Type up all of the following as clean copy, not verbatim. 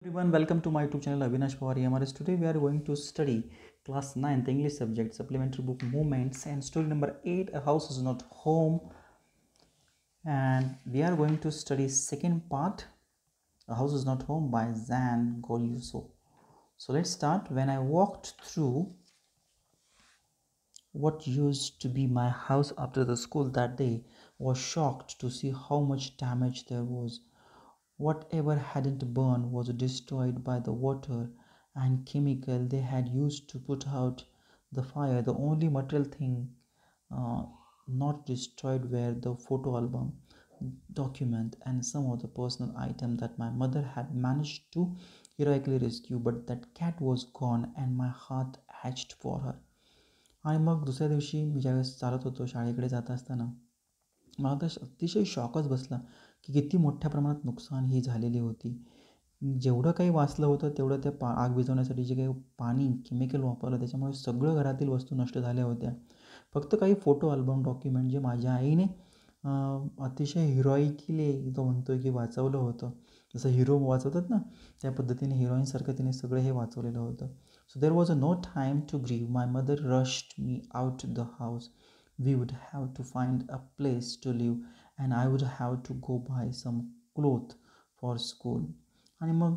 Everyone, welcome to my YouTube channel Avinash Pawar EMRS. Today we are going to study class 9th English subject supplementary book Movements and story number 8, A House is Not Home, and we are going to study second part, A House is Not Home by Zan Goliuso. So let's start. When I walked through what used to be my house after the school that day, was shocked to see how much damage there was. Whatever hadn't burned was destroyed by the water and chemical they had used to put out the fire. The only material thing uh, not destroyed were the photo album, document, and some of the personal items that my mother had managed to heroically rescue. But that cat was gone, and my heart hatched for her. आणि मग दुसऱ्या दिवशी मी ज्यावेळेस चालत होतो शाळेकडे जात असताना मला तर अतिशय शॉकच बसला की किती मोठ्या प्रमाणात नुकसान ही झालेली होती. जेवढं काही वाचलं होतं तेवढं त्या आग विझवण्यासाठी जे काही पाणी केमिकल वापरलं त्याच्यामुळे सगळं घरातील वस्तू नष्ट झाल्या होत्या. फक्त काही फोटो अल्बम डॉक्युमेंट जे माझ्या आईने अतिशय हिरोईकली तो म्हणतो की वाचवलं होतं. जसं हिरो वाचवतात ना, त्या पद्धतीने हिरोईनसारखं तिने सगळं हे वाचवलेलं होतं. So there was a no time to grieve. My mother rushed me out the house. We would have to find a place to live and I would have to go buy some cloth for school. आणि मग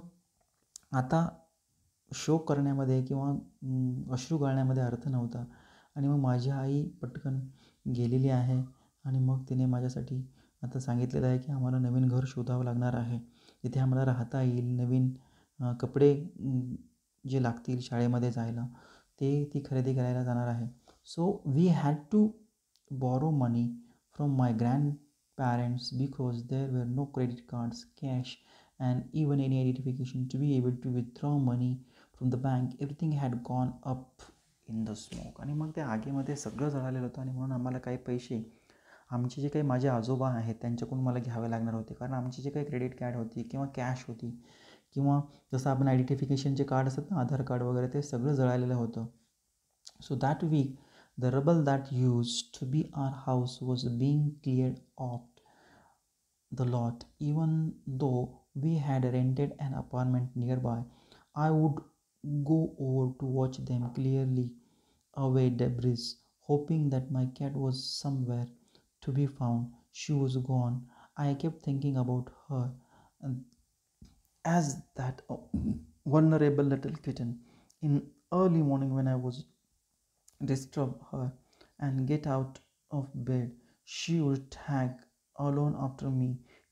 आता शोक करण्यामध्ये किंवा अश्रू गाळण्यामध्ये अर्थ नव्हता. आणि मग माझी आई पटकन गेलेली आहे आणि मग तिने माझ्यासाठी आता सांगितलेलं आहे की आम्हाला नवीन घर शोधावं लागणार आहे. तिथे आम्हाला राहता येईल. नवीन कपडे जे लागतील शाळेमध्ये जायला ती खरेदी करायला जाणार आहे. So we had to borrow money from my grandparents because there were no credit cards, cash and even any identification to be able to withdraw money from the bank. Everything had gone up in the smoke. आणि मग त्या आगीमध्ये सगळं जळालेलं होतं आणि म्हणून आम्हाला काही पैसे आमचे जे काही माझे आजोबा आहेत त्यांच्याकडून मला घ्यावे लागणार होते. कारण आमची जे काही क्रेडिट कार्ड होती किंवा कॅश होती किंवा जसं आपण आयडेंटिफिकेशनचे कार्ड असतात ना, आधार कार्ड वगैरे, ते सगळं जळालेलं होतं. So that week the rubble that used to be our house was being cleared off the lot. Even though we had rented an apartment nearby, I would go over to watch them clearly away debris, hoping that my cat was somewhere to be found. She was gone. I kept thinking about her and as that vulnerable little kitten. In early morning when I was disturb her and get out of bed, she would tag alone after me,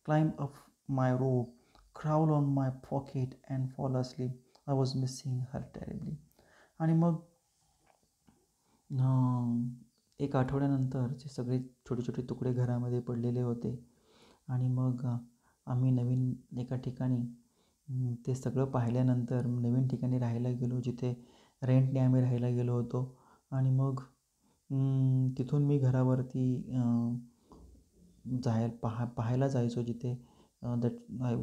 climb up my robe, crawl on my pocket and fall asleep. I was missing her terribly. आणि मग एक आठवड्यानंतर सगळे छोटे छोटे तुकडे घरामध्ये पडलेले होते. आणि मग आम्ही नवीन एका ठिकाणी ते सगळं पाहिल्यानंतर नवीन ठिकाणी राहायला गेलो, जिथे रेंटने आम्ही राहायला गेलो होतो. आणि मग तिथून मी घरावरती पाहायला जायचो, जिथे that I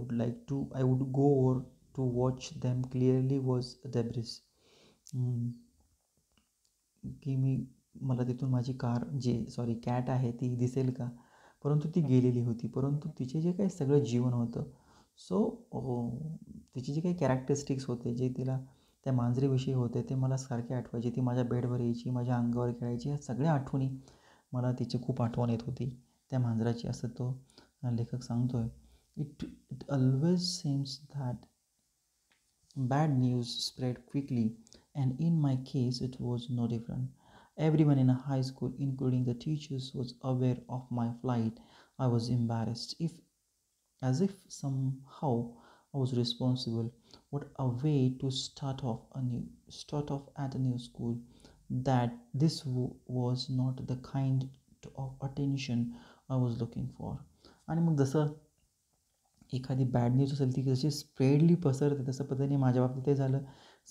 would go over to watch them clearly was debris. की मला तिथून माझी कॅट आहे ती दिसेल का, परंतु ती गेलेली होती. परंतु तिचे जे काही सगळं जीवन होतं, सो तिचे जे काही कॅरेक्टरिस्टिक्स होते, जे तिला त्या मांजरीविषयी होते, ते मला सारखे आठवायचे. ती माझ्या बेडवर यायची, माझ्या अंगावर खेळायची. या सगळ्या आठवणी मला तिची खूप आठवण येत होती त्या मांजराची, असं तो लेखक सांगतो आहे. It always seems that bad news spread quickly, and in my case, it was no different. Everyone in high school, including the teachers, was aware of my flight. I was embarrassed, as if somehow I was responsible. What a way to start off at a new school. That this was not the kind of attention I was looking for. आणि मग जसं एखादी bad news असेल ती जशी स्प्रेडली पसरते, तसं पद्धतीने माझ्या बाबतीत ते झालं.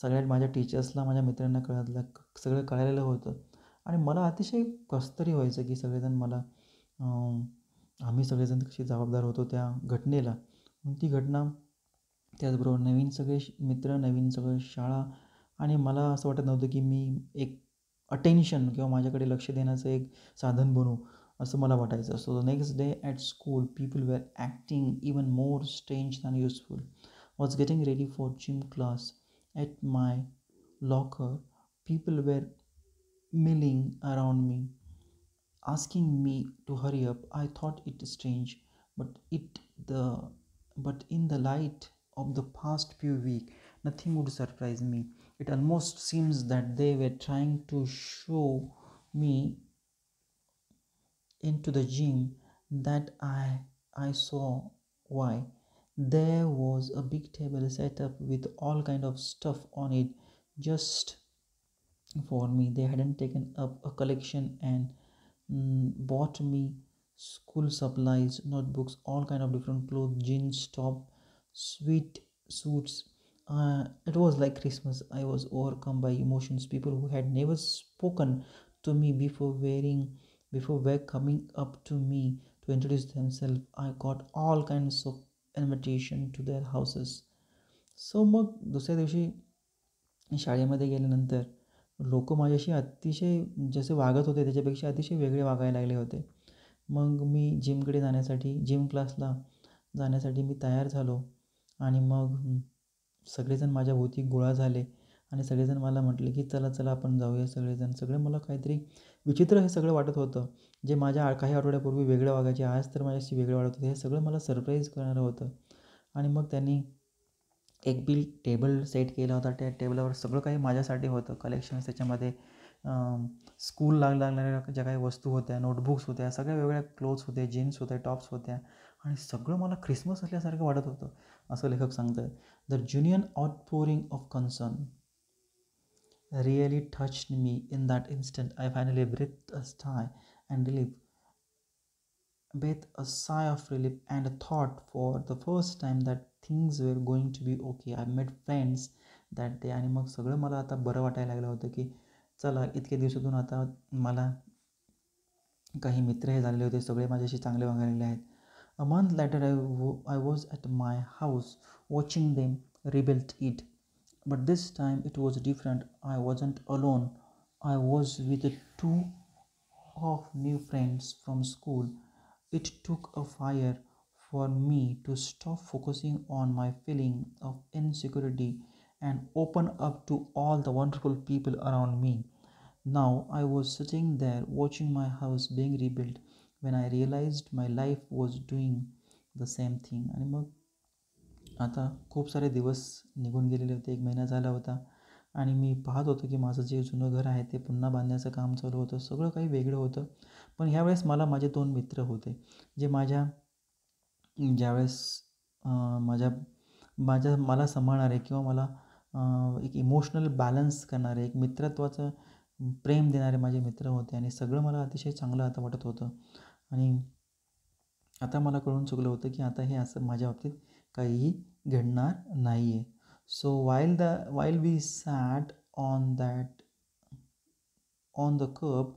सगळ्यात माझ्या टीचर्सला, माझ्या मित्रांना सगळं कळलेलं होतं. आणि मला अतिशय कसतरी व्हायचं की सगळेजण मला आम्ही सगळेजण कशी जबाबदार होतो त्या घटनेला. ती घटना, त्याचबरोबर नवीन सगळे मित्र, नवीन सगळं शाळा. आणि मला असं वाटत नव्हतं की मी एक अटेन्शन किंवा माझ्याकडे लक्ष देण्याचं एक साधन बनू, असं मला वाटायचं. So the next day at school people were acting even more strange than usual. was getting ready for gym class. At my locker, people were milling around me, asking me to hurry up. I thought it strange, but the but in the light of the past few weeks, nothing would surprise me. It almost seems that they were trying to show me into the gym that I saw why. There was a big table set up with all kind of stuff on it just for me. They hadn't taken up a collection and bought me school supplies, notebooks, all kind of different clothes, jeans, top, sweet suits. It was like Christmas. I was overcome by emotions. People who had never spoken to me before were coming up to me to introduce themselves. I got all kinds of invitation to their houses. So मग दुसऱ्या दिवशी शाळेमध्ये गेल्यानंतर लोक माझ्याशी अतिशय जसे वागत होते त्याच्यापेक्षा अतिशय वेगळे वागायला लागले होते. मग मी जिम क्लासला जाण्यासाठी मी तयार झालो आणि मग सगळेजण माझ्या भोवती गोळा झाले आणि सगळेजण मला म्हटले की चला चला आपण जाऊया सगळेजण. सगळे मला काहीतरी विचित्र हे सगळं वाटत होतं. जे माझ्या काही आठवड्यापूर्वी वेगळं वागायचे आज तर माझ्याशी वेगळं वाटत होते. हे सगळं मला सरप्राईज करणारं होतं. आणि मग त्यांनी एक टेबल सेट केला होता. त्या टेबलावर सगळं काही माझ्यासाठी होतं. कलेक्शन्स त्याच्यामध्ये स्कूल लागणाऱ्या ज्या काही वस्तू होत्या, नोटबुक्स होत्या, सगळ्या वेगवेगळ्या क्लोथ्स होते, जीन्स होत्या, टॉप्स होत्या आणि सगळं मला ख्रिसमस असल्यासारखं वाटत होतं, असं लेखक सांगत आहेत. The genuine outpouring of concern really touched me in that instant. I finally and relief, breathed a sigh of relief and thought for the first time that things were going to be okay. I met friends that day आणि मग सगळं मला आता बरं वाटायला लागलं होतं की चला इतक्या दिवसातून आता मला काही मित्र हे झालेले होते. सगळे माझ्याशी चांगले वागायला लागले आहेत. A month later, I was at my house watching them rebuild it. But this time it was different. I wasn't alone. I was with two of new friends from school. It took a fire for me to stop focusing on my feeling of insecurity and open up to all the wonderful people around me. Now I was sitting there watching my house being rebuilt when I realized my life was doing the same thing. आणि मग आता खूप सारे दिवस निघून गेलेले होते. 1 महिना झाला होता आणि मी पाहत होतो की माझं जे जुनं घर आहे ते पुन्हा बांधण्याचं काम चालू होतं. सगळं काही वेगळं होतं. पण ह्यावेळेस मला माझे 2 मित्र होते. जे ज्यावेळेस माझ्या माझ्या मला सांभाळणारे किंवा मला एक इमोशनल बॅलन्स करणारे, एक मित्रत्वाचं प्रेम देणारे माझे मित्र होते आणि सगळं मला अतिशय चांगलं आता वाटत होतं. आणि आता मला कळून चुकलं होतं की आता हे असं माझ्या बाबतीत काहीही घडणार नाही आहे. So while we sat on the curb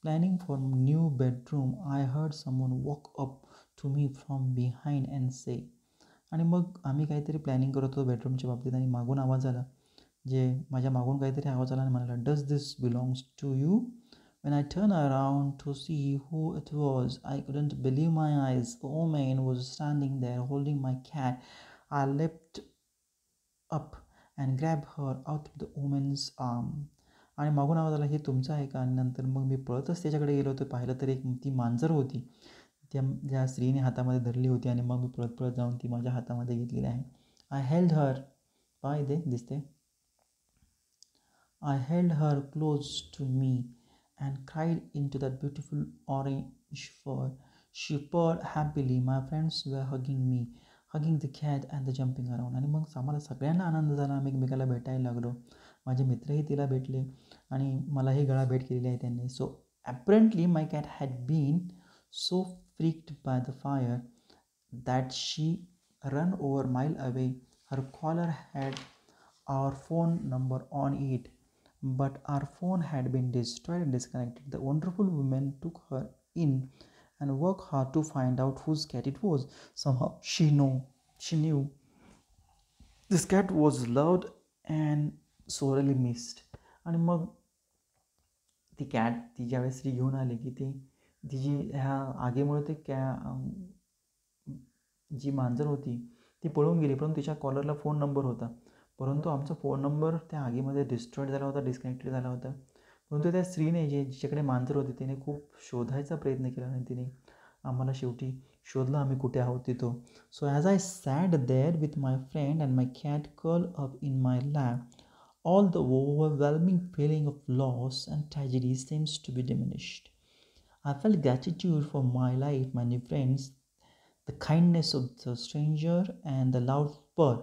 planning for new bedroom, I heard someone walk up to me from behind and say, आणि मग आम्ही काहीतरी प्लॅनिंग करत होतो बेडरूमच्या बाबतीत आणि मागून आवाज आला. माझ्या मागून काहीतरी आवाज आला आणि म्हणाला, does this belongs to you? When I turned around to see who it was, I couldn't believe my eyes. A woman was standing there holding my cat. I leapt up and grabbed her out of the woman's arm. आणि मागून आवाज आला, हे तुमचं आहे का? आणि नंतर मग मी पळतच त्याच्याकडे गेलो होतो. पाहिलं तर ती मांजर होती. त्या स्त्रीने हातामध्ये धरली होती आणि मग मी पळत पळत जाऊन ती माझ्या हातामध्ये घेतलेली आहे. आय हेल्ड हर पाय दे दिसते I held her close to me and cried into that beautiful orange fur. She purred happily. My friends were hugging me, hugging the cat and the jumping around. आणि मग आम्हाला सगळ्यांना आनंद झाला. आम्ही एकमेकाला भेटायला लागलो. माझे मित्रही तिला भेटले आणि मलाही गळा भेट केलेली आहे त्यांनी. So apparently my cat had been so freaked by the fire that she ran over a mile away. Her collar had our phone number on it, but our phone had been destroyed and disconnected. The wonderful woman took her in and worked hard to find out whose cat it was. Somehow she knew this cat was loved and sorely missed. आणि मग ती ज्यावेळेस ती घेऊन आली की तिची ह्या आगीमुळे जी मांजर होती ती पळून गेली, परंतु तिच्या कॉलरला फोन नंबर होता. परंतु आमचा फोन नंबर त्या आगीमध्ये डिस्ट्रॉईड झाला होता, डिस्कनेक्टेड झाला होता. परंतु त्या स्त्रीने जिच्याकडे मांजर होते तिने खूप शोधायचा प्रयत्न केला आणि तिने आम्हाला शेवटी शोधलं आम्ही कुठे आहोत तिथं. So as I sat there with my friend and my cat curl up in my lap, all the overwhelming feeling of loss and tragedy seems to be diminished. I felt gratitude for my life, my new friends, the kindness of the stranger, and the loud purr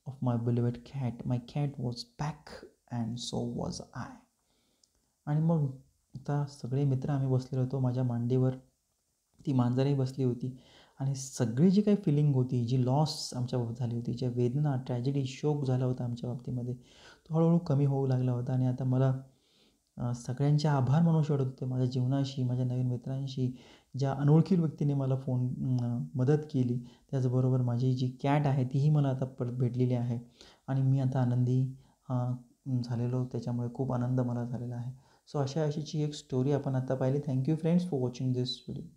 of my beloved cat. My cat was back, and so was I. आणि मग आता सगळे मित्र आम्ही बसलेलो होतो माझ्या मांडीवर. ती मांजरही बसली होती आणि सगळी जी काही फिलिंग होती, जी लॉस आमच्या बाबतीत झाली होती, ज्या वेदना, ट्रॅजेडी, शोक झाला होता आमच्या बाबतीमध्ये, तो हळूहळू कमी होऊ लागला होता. आणि आता मला सगळ्यांचे आभार मानूशे वाटत होते माझ्या जीवनाशी, माझ्या नवीन मित्रांशी, ज्या अनोळखी व्यक्तीने मला मदत केली. त्याचबरोबर माझी जी कॅट आहे तीही मला आता परत भेटलेली आहे आणि मी आता आनंदी झालेलो, त्याच्यामुळे खूप आनंद मला झालेला आहे. सो अशीची एक स्टोरी आपण आता पाहिली. Thank you friends for watching this video.